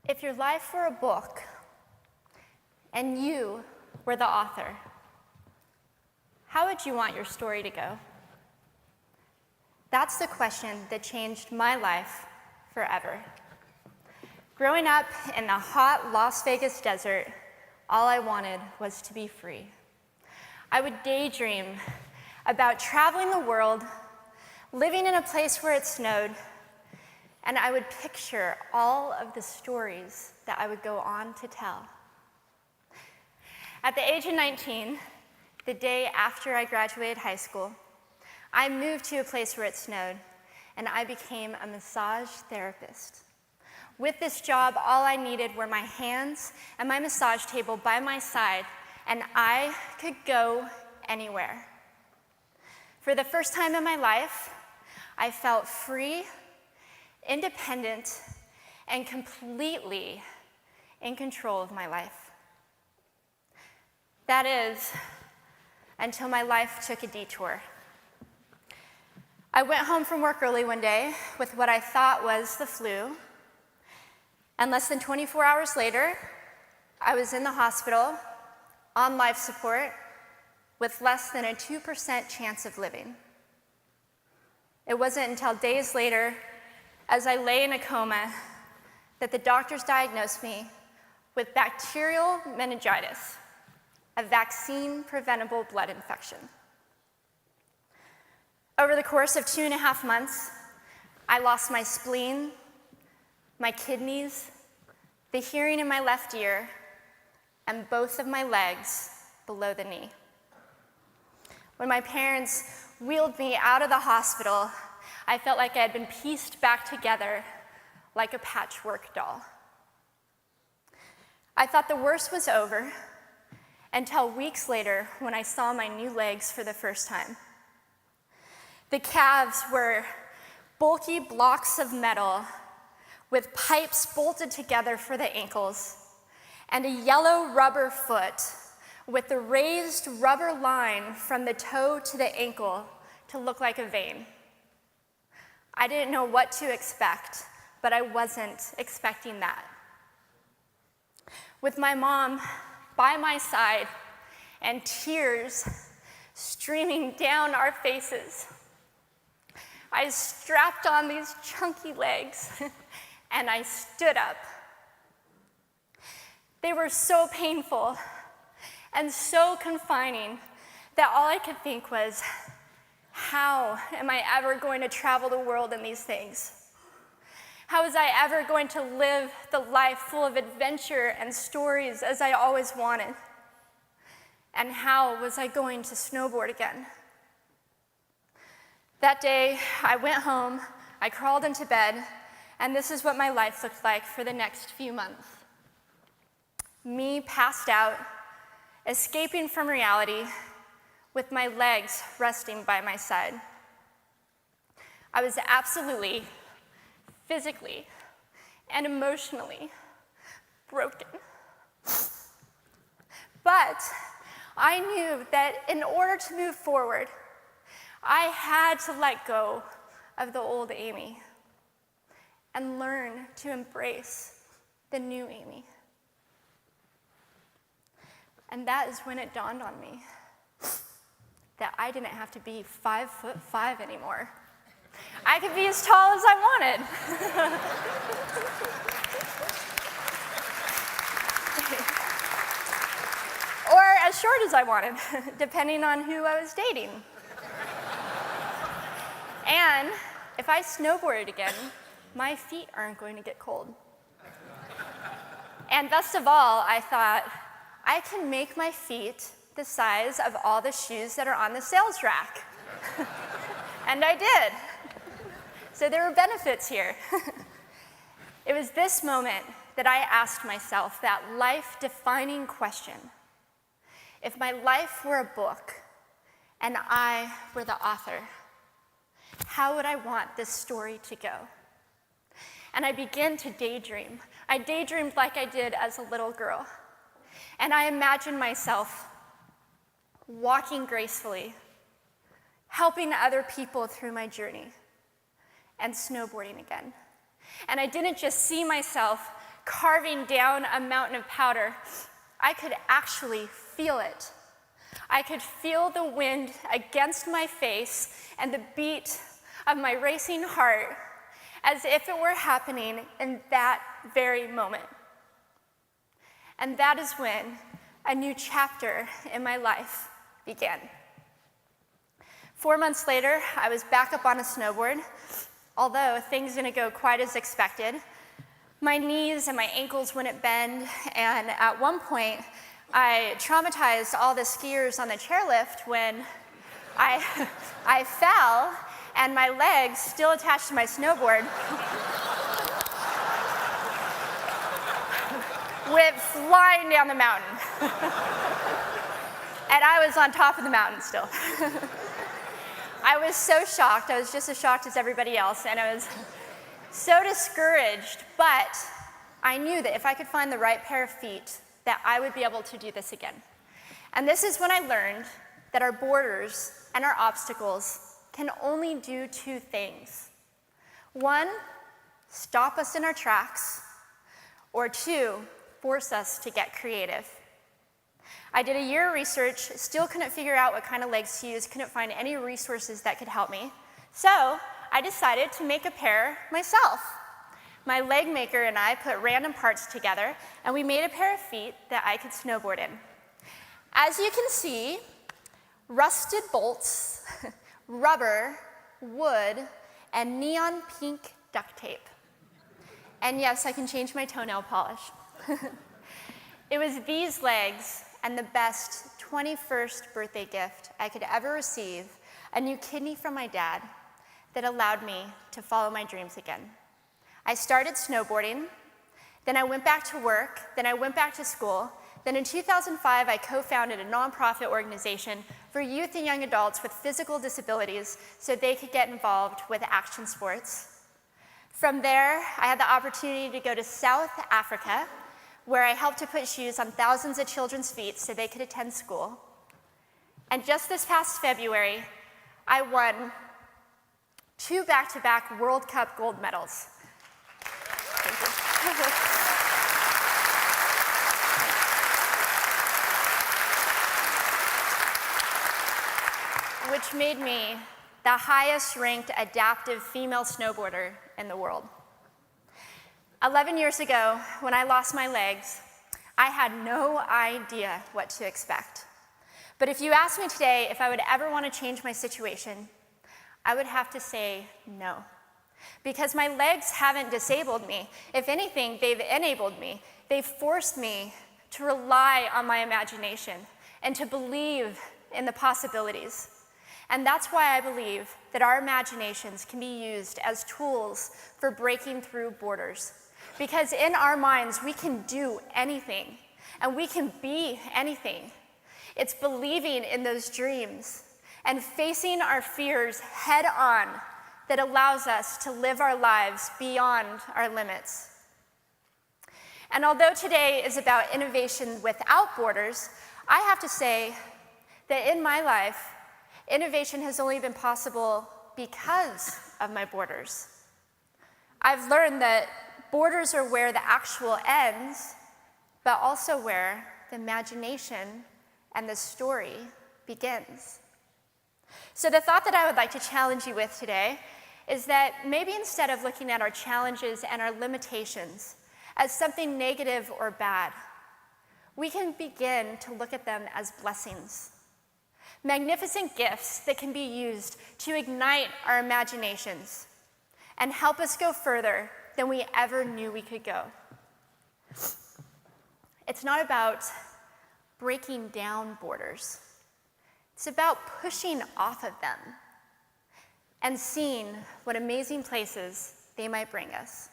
If your life were a book and you were the author, how would you want your story to go? That's the question that changed my life forever. Growing up in the hot Las Vegas desert, all I wanted was to be free. I would daydream about traveling the world, living in a place where it snowed, and I would picture all of the stories that I would go on to tell. At the age of 19, the day after I graduated high school, I moved to a place where it snowed, and I became a massage therapist. With this job, all I needed were my hands and my massage table by my side, and I could go anywhere. For the first time in my life, I felt free, independent, and completely in control of my life. That is, until my life took a detour. I went home from work early one day with what I thought was the flu, and less than 24 hours later, I was in the hospital on life support with less than a 2% chance of living. It wasn't until days later, as I lay in a coma, that the doctors diagnosed me with bacterial meningitis, a vaccine-preventable blood infection. Over the course of 2.5 months, I lost my spleen, my kidneys, the hearing in my left ear, and both of my legs below the knee. When my parents wheeled me out of the hospital, I felt like I had been pieced back together like a patchwork doll. I thought the worst was over until weeks later when I saw my new legs for the first time. The calves were bulky blocks of metal with pipes bolted together for the ankles, and a yellow rubber foot with the raised rubber line from the toe to the ankle to look like a vein. I didn't know what to expect, but I wasn't expecting that. With my mom by my side and tears streaming down our faces, I strapped on these chunky legs and I stood up. They were so painful and so confining that all I could think was, how am I ever going to travel the world in these things? How was I ever going to live the life full of adventure and stories as I always wanted? And how was I going to snowboard again? That day, I went home, I crawled into bed, and this is what my life looked like for the next few months. Me passed out, escaping from reality, with my legs resting by my side. I was absolutely, physically, and emotionally broken. But I knew that in order to move forward, I had to let go of the old Amy and learn to embrace the new Amy. And that is when it dawned on me that I didn't have to be 5'5" anymore. I could be as tall as I wanted. Or as short as I wanted, depending on who I was dating. And if I snowboarded again, my feet aren't going to get cold. And best of all, I thought, I can make my feet the size of all the shoes that are on the sales rack. And I did. So there were benefits here. It was this moment that I asked myself that life-defining question. If my life were a book and I were the author, how would I want this story to go? And I began to daydream. I daydreamed like I did as a little girl. And I imagined myself walking gracefully, helping other people through my journey, and snowboarding again. And I didn't just see myself carving down a mountain of powder, I could actually feel it. I could feel the wind against my face and the beat of my racing heart as if it were happening in that very moment. And that is when a new chapter in my life began. 4 months later, I was back up on a snowboard. Although things didn't go quite as expected, my knees and my ankles wouldn't bend, and at one point, I traumatized all the skiers on the chairlift when I fell, and my legs, still attached to my snowboard, went flying down the mountain. And I was on top of the mountain still. I was so shocked. I was just as shocked as everybody else, and I was so discouraged, but I knew that if I could find the right pair of feet, that I would be able to do this again. And this is when I learned that our borders and our obstacles can only do two things. One, stop us in our tracks, or two, force us to get creative. I did a year of research, still couldn't figure out what kind of legs to use, couldn't find any resources that could help me. So I decided to make a pair myself. My leg maker and I put random parts together, and we made a pair of feet that I could snowboard in. As you can see, rusted bolts, rubber, wood, and neon pink duct tape. And yes, I can change my toenail polish. It was these legs and the best 21st birthday gift I could ever receive, a new kidney from my dad, that allowed me to follow my dreams again. I started snowboarding, then I went back to work, then I went back to school, then in 2005 I co-founded a nonprofit organization for youth and young adults with physical disabilities so they could get involved with action sports. From there, I had the opportunity to go to South Africa, where I helped to put shoes on thousands of children's feet so they could attend school. And just this past February, I won 2 back-to-back World Cup gold medals. Thank you. Which made me the highest-ranked adaptive female snowboarder in the world. 11 years ago, when I lost my legs, I had no idea what to expect. But if you asked me today if I would ever want to change my situation, I would have to say no. Because my legs haven't disabled me. If anything, they've enabled me. They've forced me to rely on my imagination and to believe in the possibilities. And that's why I believe that our imaginations can be used as tools for breaking through borders. Because in our minds, we can do anything, and we can be anything. It's believing in those dreams and facing our fears head on that allows us to live our lives beyond our limits. And although today is about innovation without borders, I have to say that in my life, innovation has only been possible because of my borders. I've learned that borders are where the actual ends, but also where the imagination and the story begins. So the thought that I would like to challenge you with today is that maybe instead of looking at our challenges and our limitations as something negative or bad, we can begin to look at them as blessings. Magnificent gifts that can be used to ignite our imaginations and help us go further than we ever knew we could go. It's not about breaking down borders. It's about pushing off of them and seeing what amazing places they might bring us.